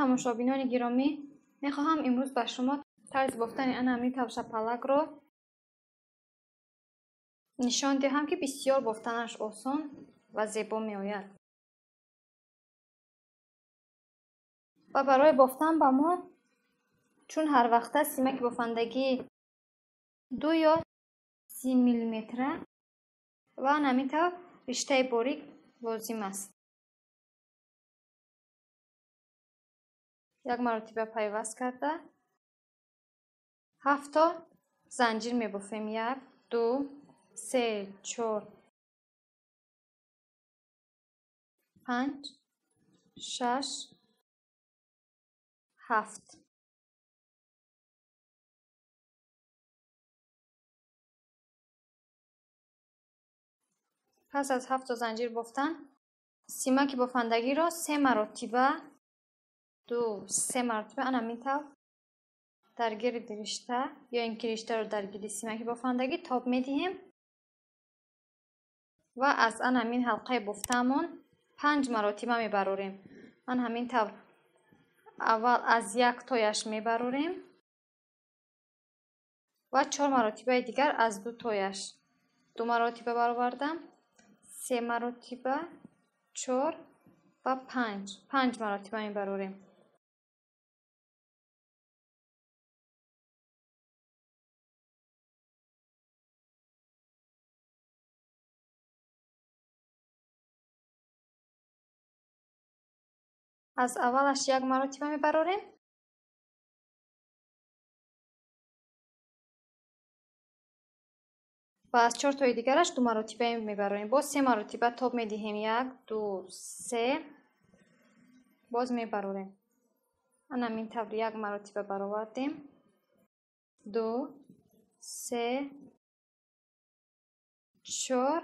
тамошобинони гиромӣ, мехоҳам имрӯз ба шумо тарзи бофтани ана таб шапалакро нишон диҳам, ки бисёр бофтанаш осон ва зебо меояд. ва барои бофтан ба мо чун ҳар вақта симаки бофандагӣ 2 ё 30 миллиметра ва намитав риштаи борик лозим аст. як маротиба пайваст карда 7 то занҷир мебофем. 1 2 3 4 5 6 7. пас аз 7 занҷир бофтан симаки бофандагиро 3 маротиба 3 маротиба анамитав дар гирди ришта ё ин ки риштаро дар гирди симаки бофандагӣ тоб медиҳем ва аз анамин ҳалқаи бофтаамон 5 маротиба мебарорем. ман ҳамин тавр аввал аз 1 тояш мебарорем ва 4 маротибаи дигар аз 2 тояш. 2 маротиба баровардам, 3 маротиба, 4 ва 5 маротиба мебарорем. аз аввалаш 1 маротиба мебарорем ва аз 4 тои дигараш 2 маротиба мебарорем. боз 3 маротиба тоб медиҳем. 1 2 3 боз мебарорем. анамин тавр 1 маротиба баровардем. 2 3 4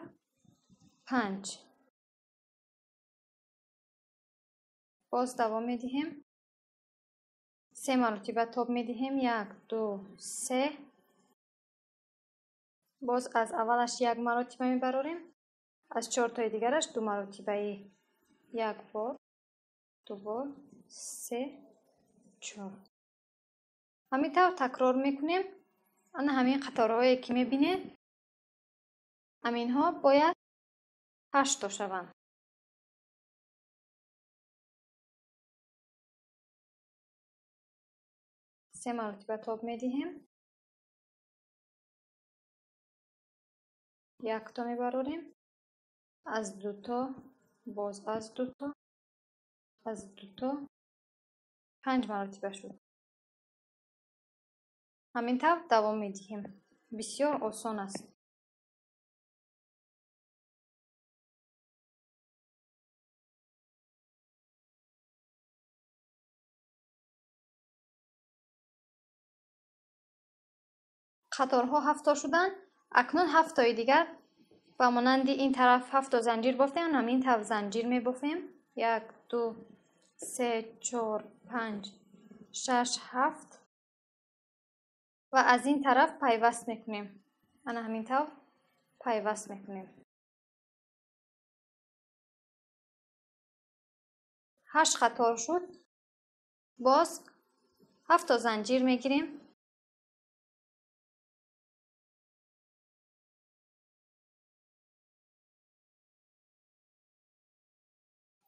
5 боз давом медиҳем. 3 маротиба тоб медиҳем. 1 2 3 боз аз аввалаш 1 маротиба мебарорем. аз 4 тои дигараш 2 маротибаи 1 бор 2 бор 3 4. ҳамин тавр такрор мекунем. ана ҳамин қаторҳое ки мебинед, аминҳо бояд 8 то шаванд. се маротиба тоб медиҳем. 1 то мебарорем. аз 2 то боз аз 2 то аз 2 то 5 маротиба шуд. ҳамин тавр давом медиҳем. бисёр осон аст. қаторҳо 7 то шуданд. акнун 7 тои дигар ба монанди ин тараф 7 то занҷир бофтем. ҳамин тавр занҷир мебофем. 1 2 3 4 5 6 7 ва аз ин тараф пайваст мекунем. ана ҳамин тавр пайваст мекунем. 8 қатор шуд. боз 7 то занҷир мегирем.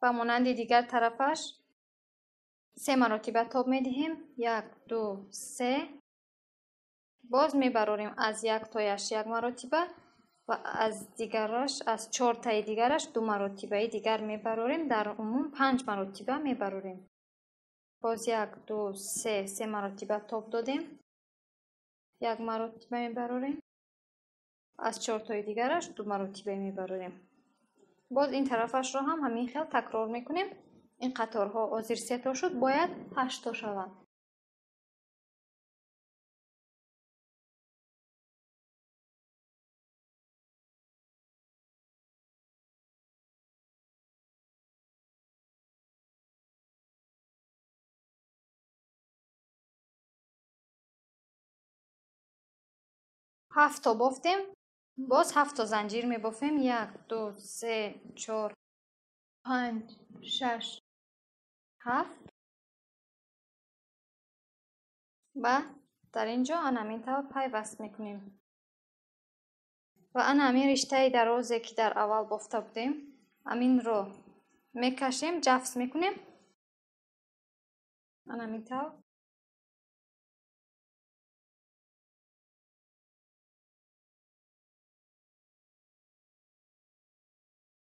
ба монанди дигар тарафаш 3 маротиба тоб медиҳем. 1 2 3 боз мебарорем аз 1 тояш 1 маротиба ва аз дигараш аз 4 таи дигараш 2 маротибаи дигар мебарорем. дар умум 5 маротиба мебарорем. боз 1 2 3 3 маротиба тоб додем. 1 маротиба мебарорем. аз 4 тои дигараш 2 маротиба мебарорем. боз ин тарафашро ҳам ҳамин хел такрор мекунем. ин қаторҳо озир 3 то шуд, бояд 8 то шаванд. ҳафт то бофтем. боз 7 то занҷир мебофем. 1 2 3 4 5 6 7 و در اینجا همین طور پیوست میکنیم و همین رشته درازی که در اول بافته بودیم همین رو میکشیم، جفت میکنیم همین طور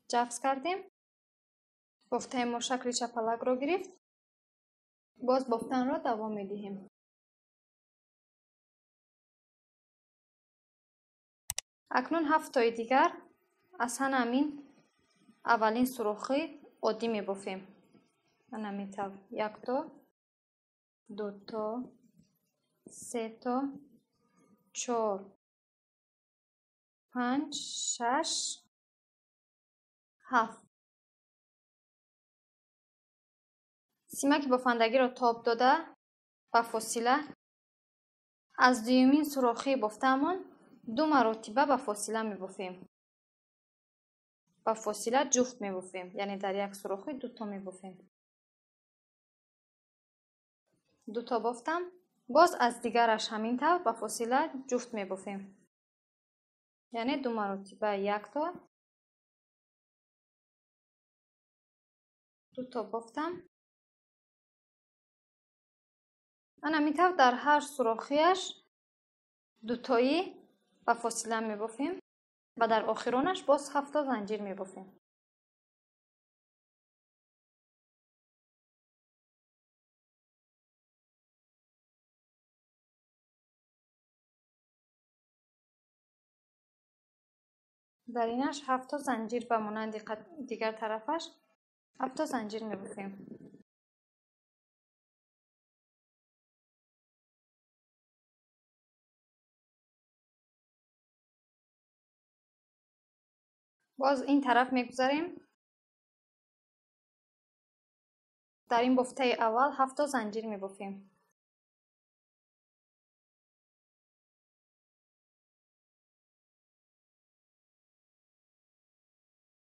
جفت کردیم. بافته ما شکل چپلک رو گرفت. باز بافتن را دوام میدهیم. اکنون 7 تای دیگر از همین اولین سوراخی عادی میبافیم. همین طور 1 تا 2 تا 3 تا 4 5 6 7. سیمک بافندگی را تاب داده با فاصله از دومین سوراخی بافته‌مان 2 مرتبه با فاصله میبافیم. با فاصله جفت میبافیم، یعنی در یک سوراخی 2 تا میبافیم. 2 تا بافتم، باز از دیگرش همین طور با فاصله جفت میبافیم، یعنی 2 مرتبه 1 تا 2 تا بافتم. همین طور در هر سوراخیش 2 تایی با فاصله میبافیم و در آخرانش باز 7 تا زنجیر میبافیم. در اینش 7 تا زنجیر به مانند دیگر طرفش 7 تا زنجیر میبافیم. باز این طرف میگذاریم. در این بافته اول 7 تا زنجیر میبافیم.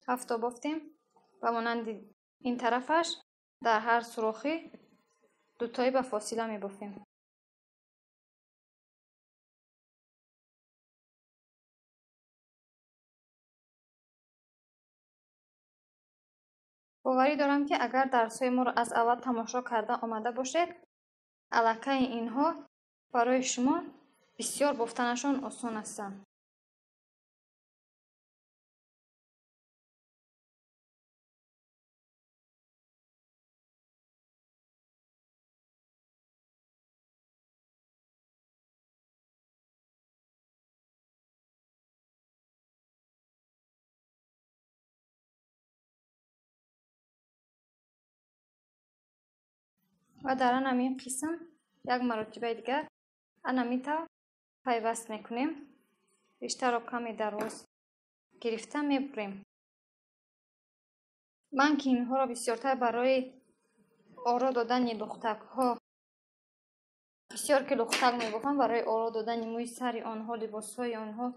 هفت تا بافتیم و مانند این طرفش در هر سوراخی 2 تایی به فاصله میبافیم. باوری دارم که اگر درس‌های ما را از اول تماشا کرده آمده باشید، الکه اینها برای شما بسیار بافتنشان آسان هستند. و در همین قسم یک مرتبه دیگر همین طور پیوست میکنیم. رشته را کمی دراز گرفته میبریم. من که اینها را بسیارتر برای آرا دادن لختک ها بسیار که لختک میبافم، برای آرا دادن موی سر آنها، لباس های آنها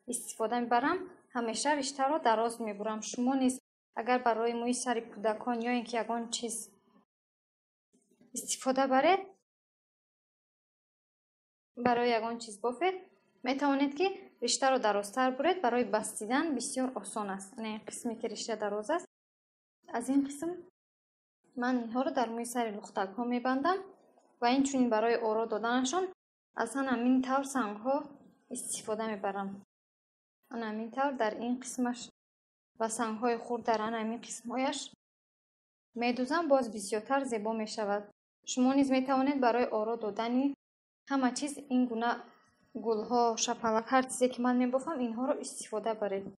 استفاده میبرم. همیشه رشته را دراز میبرم. شما نیز اگر برای موی سر کودکان یا اینکه یگان چیز استفاده برید، برای یگان چیز بافید، میتوانید که رشته را درازتر برید. برای بستیدن بسیار آسان است. این قسمی که رشته دراز است، از این قسم من اینها را در موی سر لختک ها میبندم و این چونین برای آرا دادنشان از همین طور سنگ ها استفاده میبرم. همین طور در این قسمش و سنگ های خورد در همین قسم هایش میدوزم، باز بسیارتر زیبا میشود. شما نیز میتوانید برای آرا دادن همه چیز این گونه گل ها، شپلک، هر چیزی که من میبافم اینها را استفاده برید.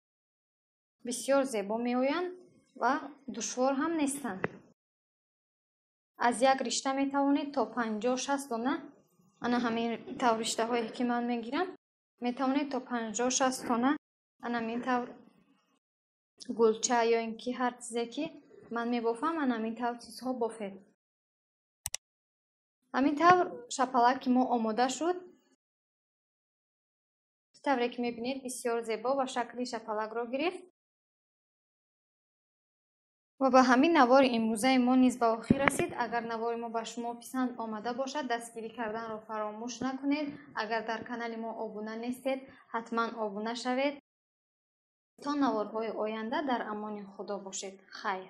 بسیار زیبا میآیند و دشوار هم نیستند. از یک رشته میتوانید تا 50-60 دانه، همین طور رشته هایی که من میگیرم میتوانید تا 50-60 دانه همین طور گلچه یا اینکه هر چیزی که من میبافم همین طور چیزها بافید. همین طور شپلک که ما آماده شد. طوری که میبینید بسیار زیبا و شکلی شپلک را گرفت. ва ба ҳамин навори имрӯзаи мо низ ба охир расид. Агар навори мо ба шумо писанд омада бошад, дастгирӣ карданро фаромӯш накунед. Агар дар канали мо обуна нестед, ҳатман обуна шавед. То наворҳои оянда дар амони худо бошед. Хайр.